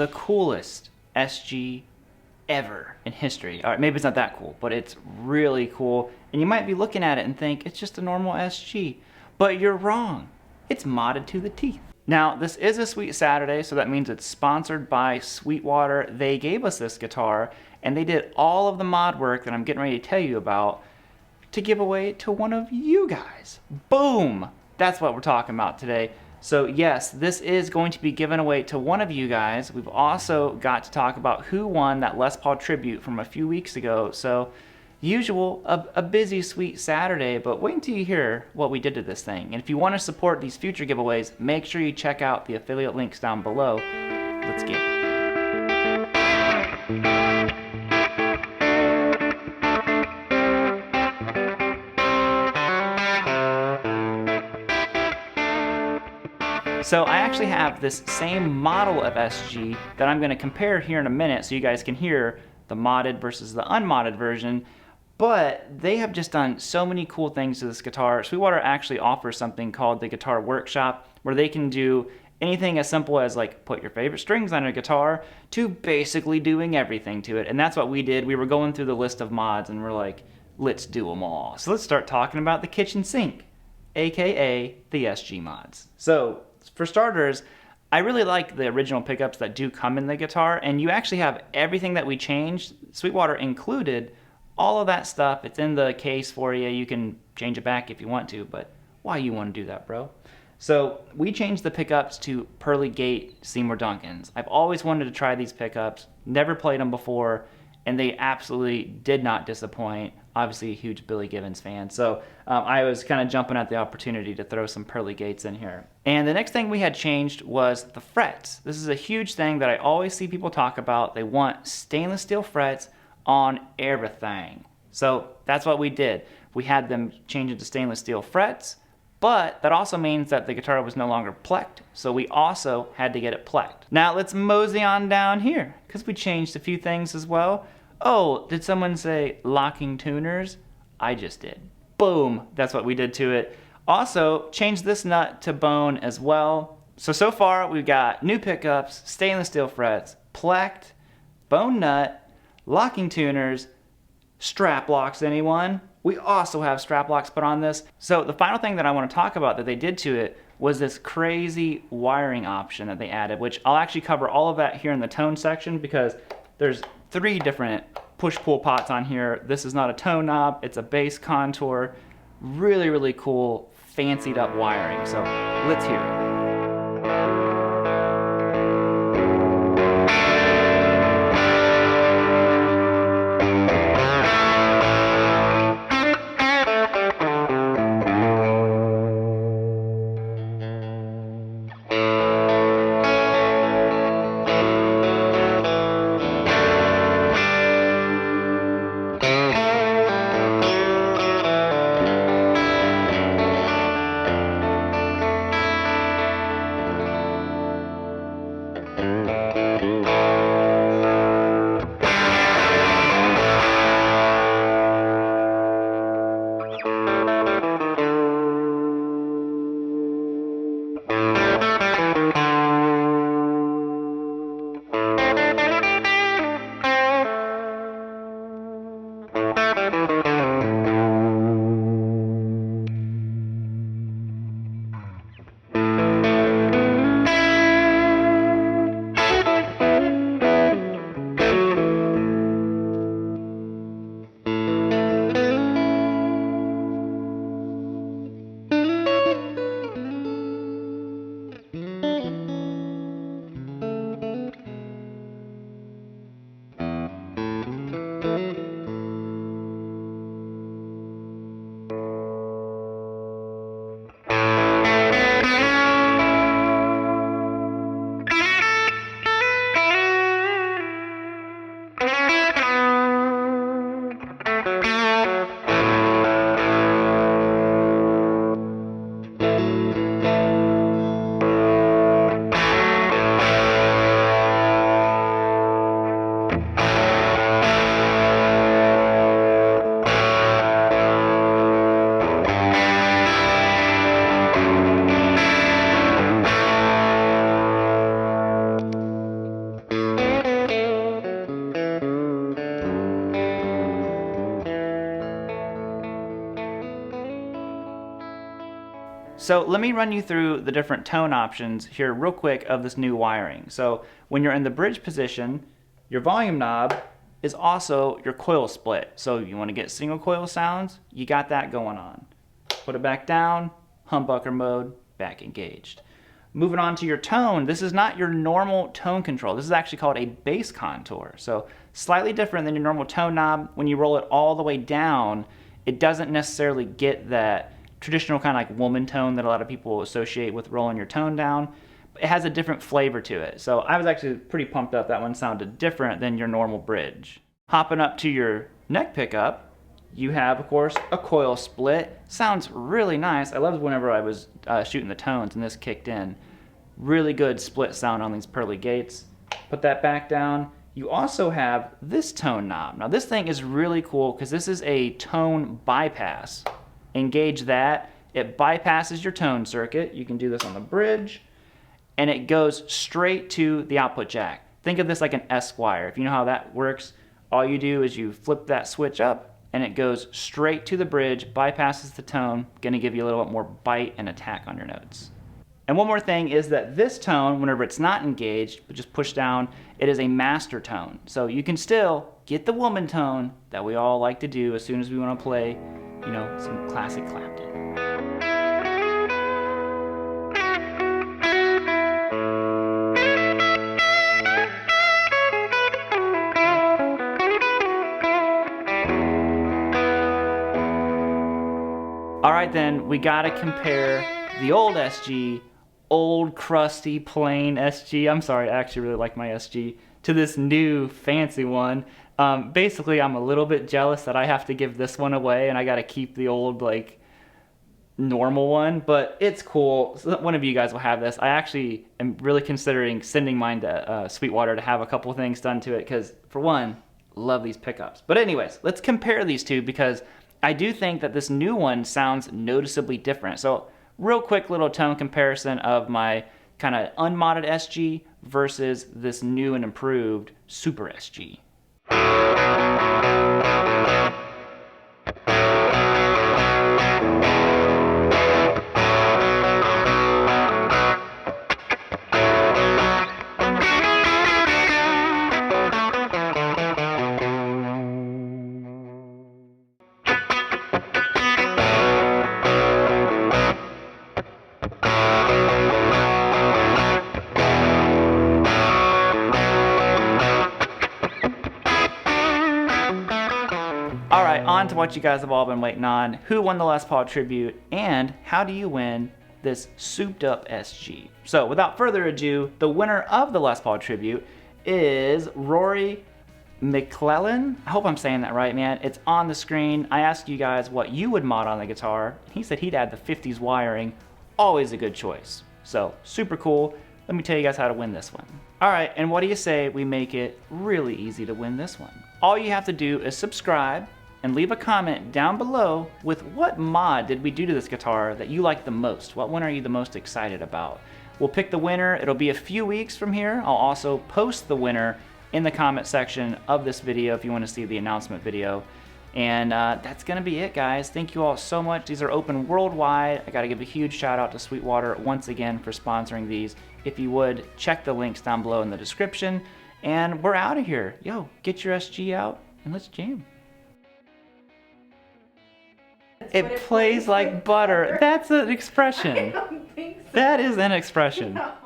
the coolest SG ever in history. All right, maybe it's not that cool, but it's really cool. And you might be looking at it and think it's just a normal SG, but you're wrong. It's modded to the teeth. Now, this is a Sweet Saturday, so that means it's sponsored by Sweetwater. They gave us this guitar, and they did all of the mod work that I'm getting ready to tell you about to give away to one of you guys. Boom! That's what we're talking about today. So yes, this is going to be given away to one of you guys. We've also got to talk about who won that Les Paul tribute from a few weeks ago. So usual, a busy Sweet Saturday, but wait until you hear what we did to this thing. And if you want to support these future giveaways, make sure you check out the affiliate links down below. Let's get it. So I actually have this same model of SG that I'm going to compare here in a minute so you guys can hear the modded versus the unmodded version. But they have just done so many cool things to this guitar. Sweetwater actually offers something called the Guitar Workshop, where they can do anything as simple as like put your favorite strings on a guitar to basically doing everything to it. And that's what we did. We were going through the list of mods and we're like, let's do them all. So let's start talking about the kitchen sink, aka the SG mods. So for starters, I really like the original pickups that do come in the guitar, and you actually have everything that we changed, Sweetwater included, all of that stuff. It's in the case for you. You can change it back if you want to, but why you want to do that, bro? So we changed the pickups to Pearly Gate Seymour Duncans. I've always wanted to try these pickups, never played them before, and they absolutely did not disappoint. Obviously a huge Billy Gibbons fan, so I was kind of jumping at the opportunity to throw some Pearly Gates in here. And the next thing we had changed was the frets. This is a huge thing that I always see people talk about. They want stainless steel frets on everything. So that's what we did. We had them change into stainless steel frets, but that also means that the guitar was no longer plecked, so we also had to get it plecked. Now let's mosey on down here, because we changed a few things as well. Oh, did someone say locking tuners? I just did. Boom, that's what we did to it. Also, changed this nut to bone as well. So far we've got new pickups, stainless steel frets, plecked, bone nut, locking tuners, strap locks, anyone? We also have strap locks put on this. So the final thing that I want to talk about that they did to it was this crazy wiring option that they added, which I'll actually cover all of that here in the tone section because there's 3 different push-pull pots on here. This is not a tone knob, it's a bass contour. Really, really cool, fancied up wiring. So let's hear it. So let me run you through the different tone options here real quick of this new wiring. So when you're in the bridge position, your volume knob is also your coil split. So you want to get single coil sounds, you got that going on. Put it back down, humbucker mode, back engaged. Moving on to your tone, this is not your normal tone control. This is actually called a bass contour. So slightly different than your normal tone knob. When you roll it all the way down, it doesn't necessarily get that traditional kind of like woman tone that a lot of people associate with rolling your tone down. It has a different flavor to it. So I was actually pretty pumped up. That one sounded different than your normal bridge. Hopping up to your neck pickup, you have, of course, a coil split. Sounds really nice. I loved whenever I was shooting the tones and this kicked in. Really good split sound on these pearly gates. Put that back down. You also have this tone knob. Now this thing is really cool because this is a tone bypass. Engage that, it bypasses your tone circuit. You can do this on the bridge, and it goes straight to the output jack. Think of this like an Esquire. If you know how that works, all you do is you flip that switch up, and it goes straight to the bridge, bypasses the tone, gonna give you a little bit more bite and attack on your notes. And one more thing is that this tone, whenever it's not engaged, but just push down, it is a master tone. So you can still get the woman tone that we all like to do as soon as we want to play, you know, some classic Clapton. All right then, we gotta compare the old SG, old crusty plain SG, I'm sorry, I actually really like my SG, to this new fancy one. Basically, I'm a little bit jealous that I have to give this one away and I gotta keep the old like normal one, but it's cool. So one of you guys will have this. I actually am really considering sending mine to Sweetwater to have a couple things done to it because, for one, love these pickups. But anyways, let's compare these two because I do think that this new one sounds noticeably different. So real quick little tone comparison of my kind of unmodded SG versus this new and improved Super SG. Alright, on to what you guys have all been waiting on. Who won the Les Paul tribute, and how do you win this souped up SG? So without further ado, the winner of the Les Paul tribute is Rory McClellan. I hope I'm saying that right, man. It's on the screen. I asked you guys what you would mod on the guitar. He said he'd add the 50s wiring. Always a good choice. So super cool. Let me tell you guys how to win this one. Alright, and what do you say we make it really easy to win this one? All you have to do is subscribe and leave a comment down below with what mod did we do to this guitar that you like the most. What one are you the most excited about? We'll pick the winner. It'll be a few weeks from here. I'll also post the winner in the comment section of this video if you want to see the announcement video. And that's going to be it, guys. Thank you all so much. These are open worldwide. I got to give a huge shout out to Sweetwater once again for sponsoring these. If you would, check the links down below in the description. And we're out of here. Yo, get your SG out and let's jam. It plays like butter. That's an expression. I don't think so. That is an expression. No.